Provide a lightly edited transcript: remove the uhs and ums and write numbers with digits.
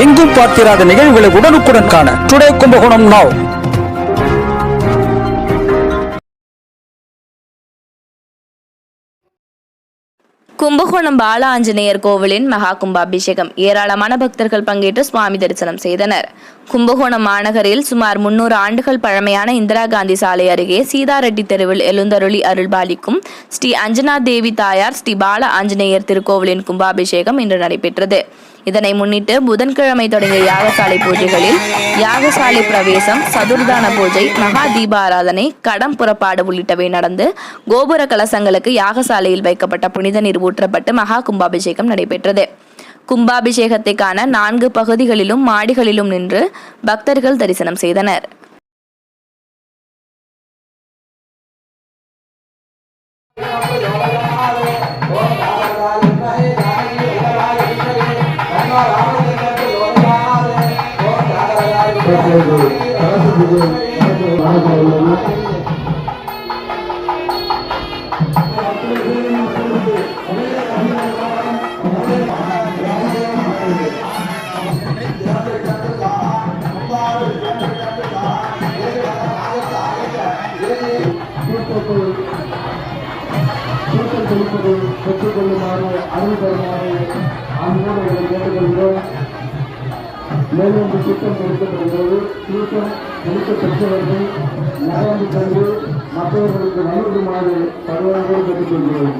எங்கும் பார்த்திராத நிகழ்வுகளை உடனுக்குடன் காண டுடே கும்பகோணம் நவ். கும்பகோணம் பால ஆஞ்சநேயர் கோவிலின் மகா கும்பாபிஷேகம். ஏராளமான பக்தர்கள் பங்கேற்று சுவாமி தரிசனம் செய்தனர். கும்பகோணம் மாநகரில் சுமார் 300 ஆண்டுகள் பழமையான இந்திரா காந்தி சாலை அருகே சீதாரெட்டி தெருவில் எழுந்தருளி அருள்பாலிக்கும் ஸ்ரீ அஞ்சனா தேவி தாயார் ஸ்ரீ பால ஆஞ்சநேயர் திருக்கோவிலின் கும்பாபிஷேகம் இன்று நடைபெற்றது. இதனை முன்னிட்டு புதன்கிழமை தொடங்கிய யாகசாலை பூஜைகளில் யாகசாலை பிரவேசம், சதுர்தான பூஜை, மகா தீபாராதனை, கடம் புறப்பாடு உள்ளிட்டவை நடந்து கோபுர கலசங்களுக்கு யாகசாலையில் வைக்கப்பட்ட புனித நீர் ஊற்றப்பட்டு மகா கும்பாபிஷேகம் நடைபெற்றது. கும்பாபிஷேகத்தை காண 4 பகுதிகளிலும் மாடிகளிலும் நின்று பக்தர்கள் தரிசனம் செய்தனர். பெற்றுக்கொள்ளுமாறு அருள் தருமாறு அன்போடு கேட்டுக்கொள்கிறோம். மேலும் திட்டம் கொடுக்கப்படுகிறது. தீர்த்தம் கொடுக்க பெற்றவர்கள் நகர்ந்து சென்று மற்றவர்களுக்கு வழங்குமாறு பருவங்களோடு கேட்டுக்கொள்கிறோம்.